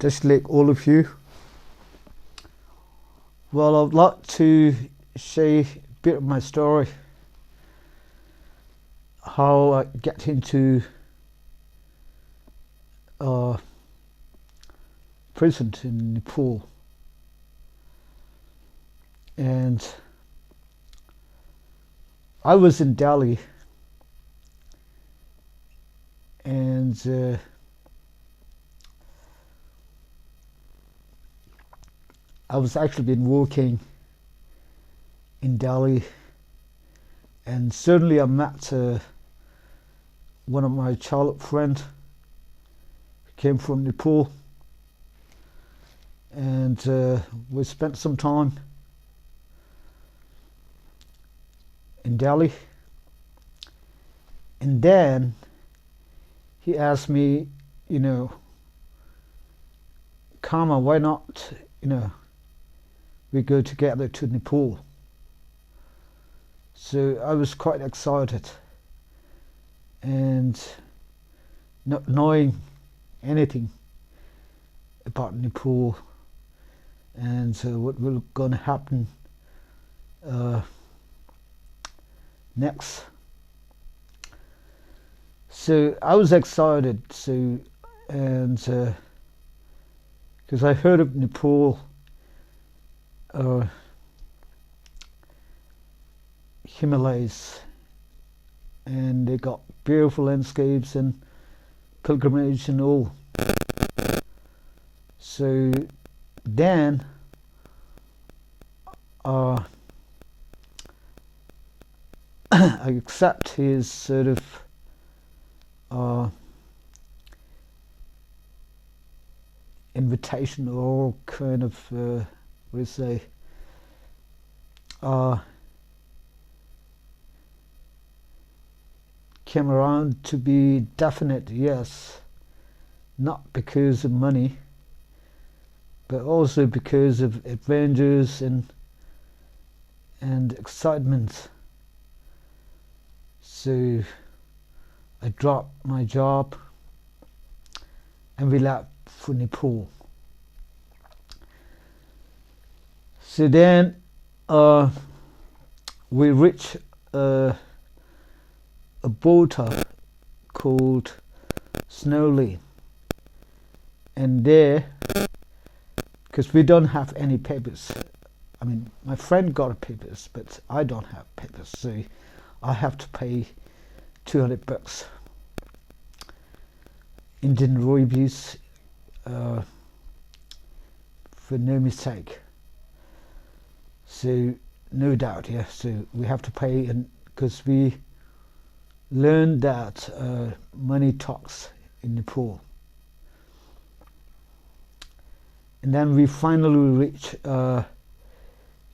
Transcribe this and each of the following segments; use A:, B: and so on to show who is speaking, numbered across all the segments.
A: just like all of you. Well, I'd like to share a bit of my story, how I get into prison in Nepal. And I was in Delhi, and I was actually been working in Delhi, and suddenly I met one of my childhood friends who came from Nepal, and we spent some time in Delhi. And then he asked me, Karma, why not, we go together to Nepal. So I was quite excited, and not knowing anything about Nepal and what will going to happen next. So I was excited, and because I heard of Nepal, Himalayas, and they got beautiful landscapes and pilgrimage and all. So then I accept his sort of invitation, or kind of what do you say, came around to be definite yes, not because of money, but also because of adventures and excitement. So I dropped my job and we left for Nepal. So then we reached a border called Snowley, and there, because we don't have any papers, I mean my friend got papers but I don't have papers, so I have to pay $200 Indian rupees for no mistake. So no doubt, yeah, so we have to pay, and because we learned that money talks in Nepal. And then we finally reached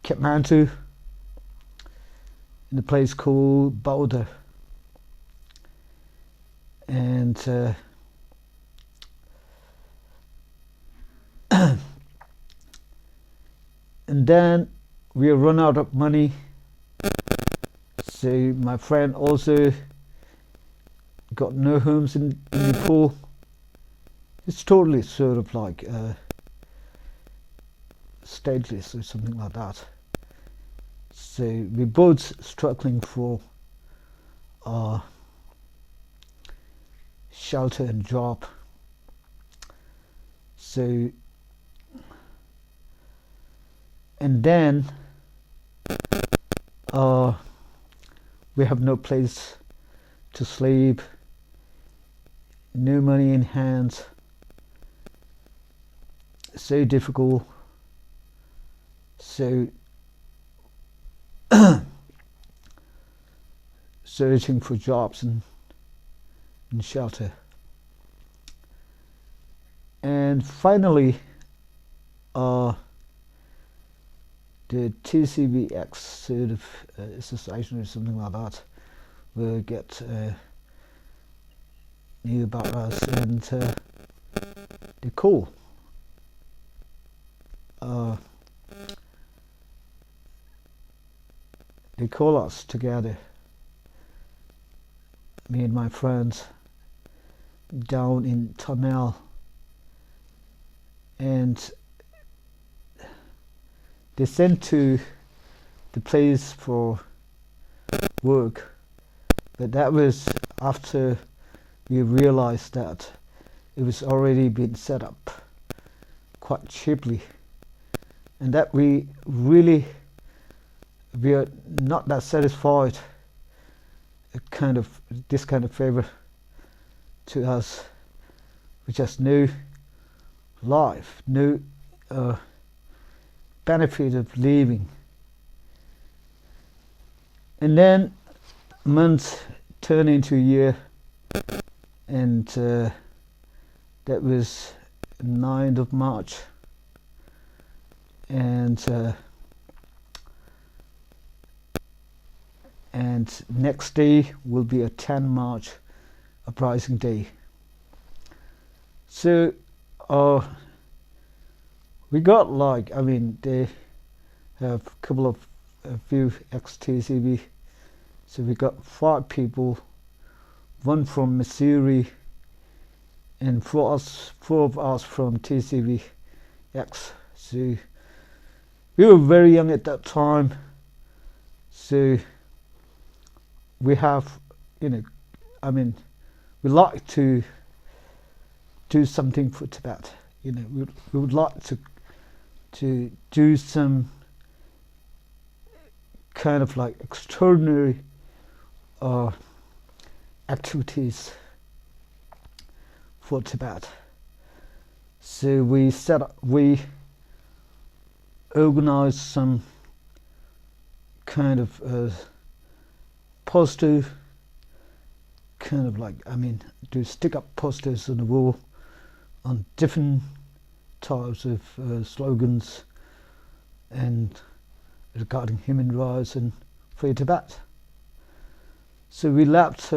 A: Kathmandu, in a place called Boulder, and and then we run out of money. So my friend also got no homes in Nepal. It's totally sort of like stateless or something like that. So we're both struggling for shelter and job. So, and then we have no place to sleep, no money in hand, so difficult. So searching for jobs and shelter. And finally the TCBX sort of association or something like that will get knew about us, and they call us together, me and my friends, down in Tamil and they sent to the place for work, but that was after we realized that it was already been set up quite cheaply, and that we are not that satisfied this kind of favor to us, which has no life, no benefit of living. And then months turn into a year, and that was 9th of March, and next day will be a 10 March uprising day. So we got they have a few ex-TCB, so we got 5 people, one from Missouri, and 4 of us from TCB-X. So we were very young at that time, so we have, we like to do something for Tibet. We would like to do some kind of like extraordinary activities for Tibet. So we organized some kind of poster, to stick up posters on the wall on different types of slogans and regarding human rights and free Tibet. So we left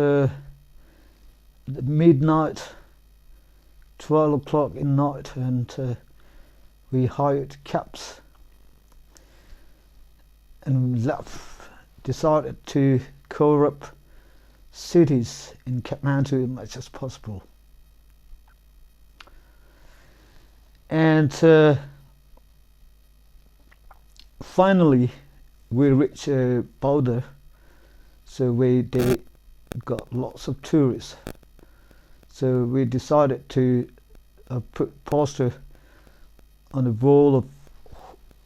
A: midnight, 12 o'clock in night, and we hired cabs and we decided to cover up cities in Kathmandu as much as possible. And finally we reached a border, so they got lots of tourists. So we decided to put poster on the wall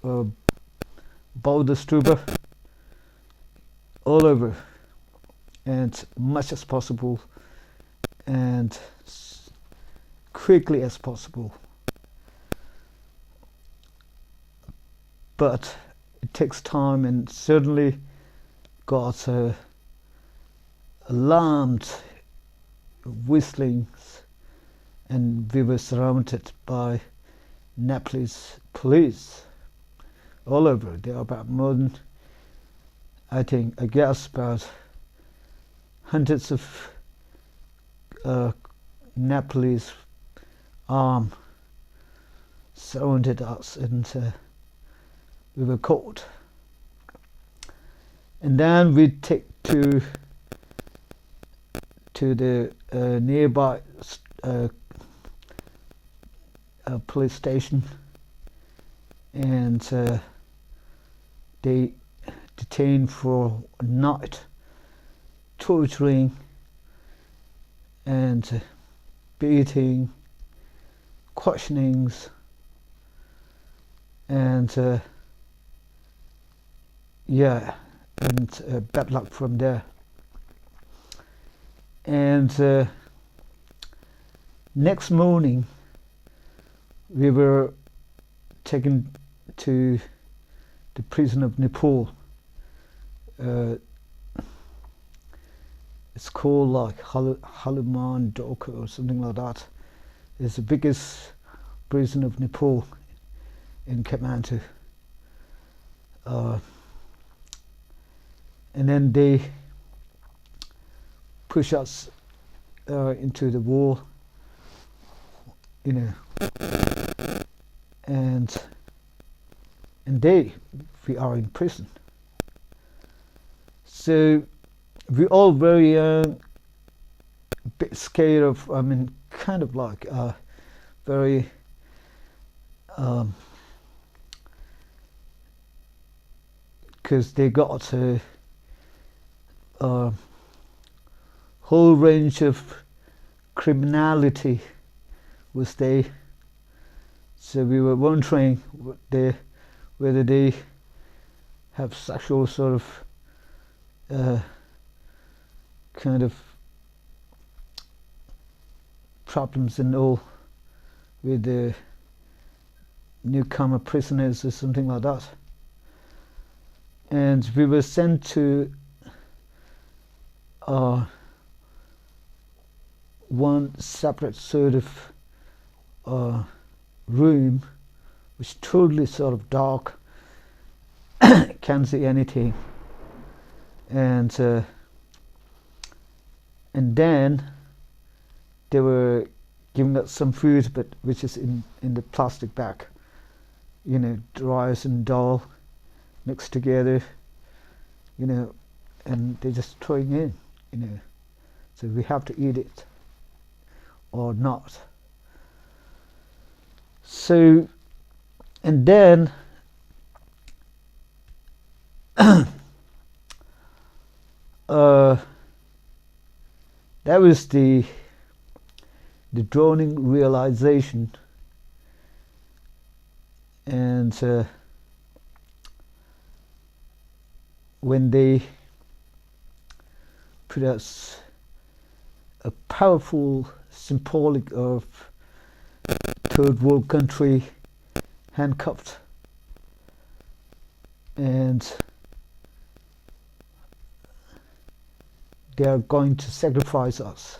A: of border stupa all over, and much as possible and quickly as possible. But it takes time, and certainly got alarmed whistlings, and we were surrounded by Nepalese police all over. There are about more than, I guess about hundreds of Nepalese armed surrounded us, and we were caught. And then we take to the nearby police station, and they detained for a night, torturing and beating, questionings, and bad luck from there. And next morning we were taken to the prison of Nepal. It's called like Hanuman Doka or something like that. It's the biggest prison of Nepal in Kathmandu. And then they push us into the wall, and we are in prison. So we all very young, a bit scared of, very because they got a whole range of criminality was there. So we were wondering whether they have sexual sort of kind of problems and all with the newcomer prisoners or something like that. And we were sent to one separate sort of room, which totally sort of dark, can't see anything, and then they were giving us some food, but which is in the plastic bag, you know, rice and dal mixed together, you know, and they're just throwing in, you know, so we have to eat it or not. So, and then that was the dawning realization, and when they put us a powerful symbolic of third world country handcuffed, and they are going to sacrifice us.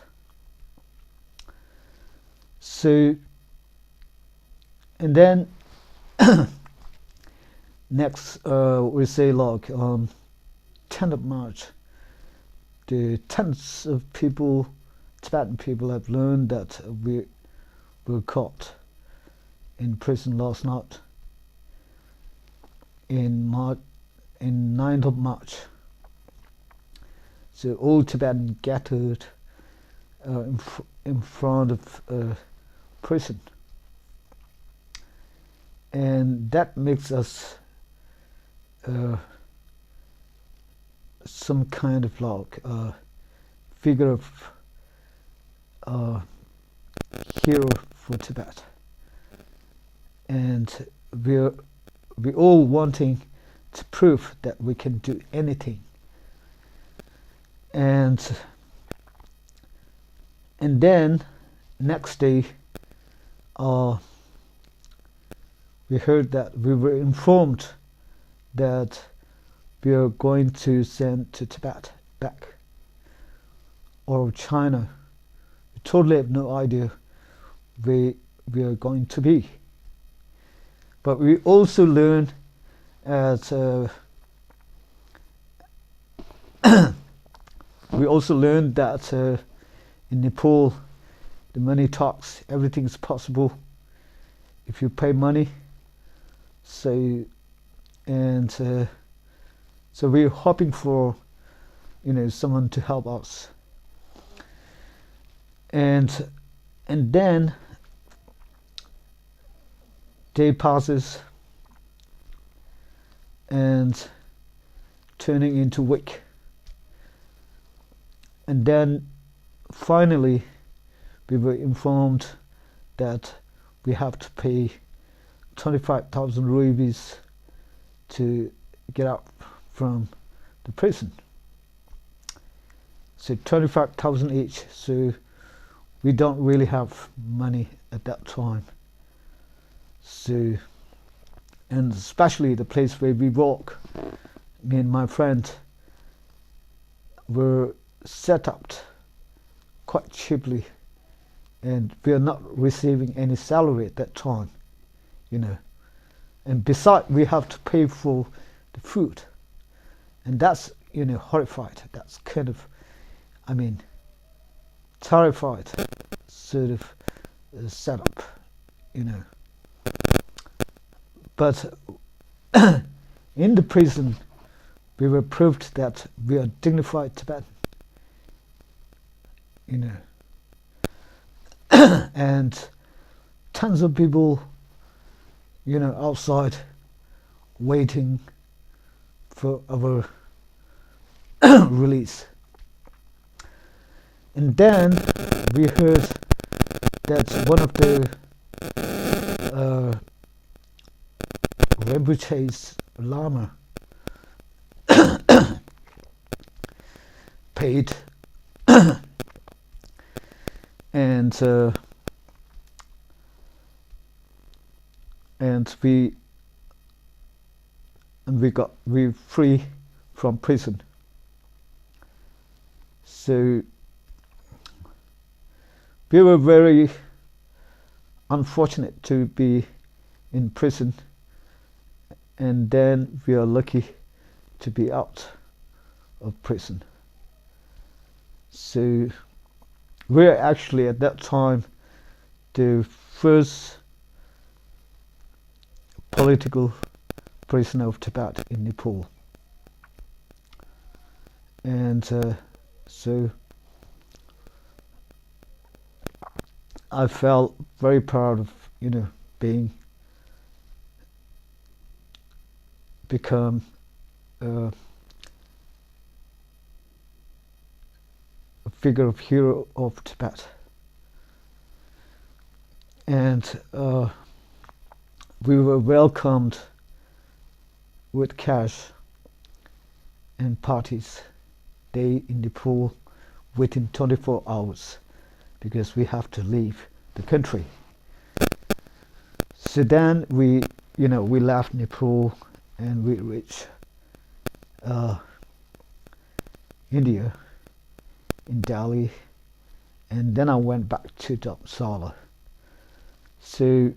A: So, and then next we say like 10th of March, the tens of people, Tibetan people, have learned that we were caught in prison last night in 9th of March. So all Tibetan gathered in front of prison, and that makes us some kind of like figure of hero for Tibet, and we all wanting to prove that we can do anything. And then next day we heard that we were informed that we are going to send to Tibet back, or China. We totally have no idea where we are going to be. But we also learned that in Nepal, the money talks. Everything is possible if you pay money. So, and so we're hoping for, you know, someone to help us. And then day passes and turning into week. And then finally we were informed that we have to pay 25,000 rupees to get out from the prison. So 25,000 each. So we don't really have money at that time. So, and especially the place where we work, me and my friend were set up quite cheaply, and we are not receiving any salary at that time, you know. And besides, we have to pay for the food, and that's, you know, horrified. That's kind of, I mean, terrified sort of setup, you know. But in the prison, we were proved that we are dignified Tibetan, you know. And tons of people, outside waiting for our release. And then we heard that one of the Rinpoche's Lama paid, and we free from prison. So we were very unfortunate to be in prison, and then we are lucky to be out of prison. So we're actually at that time the first political prisoner of Tibet in Nepal. And so I felt very proud of become a figure of hero of Tibet. And we were welcomed with cash and parties day in Nepal within 24 hours, because we have to leave the country. So then we left Nepal and we reached India, in Delhi, and then I went back to Dharamsala. So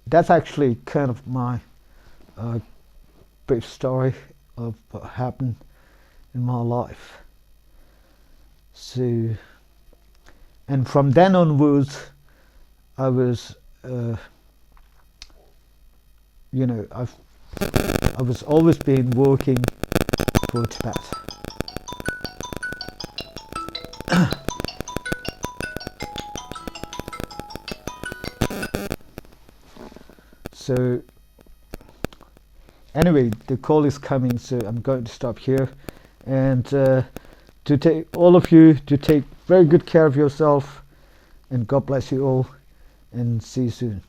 A: that's actually kind of my brief story of what happened in my life. So, and from then onwards, I was, I was always been working for Tibet. So anyway, the call is coming, so I'm going to stop here, and to take all of you to take very good care of yourself, and God bless you all, and see you soon.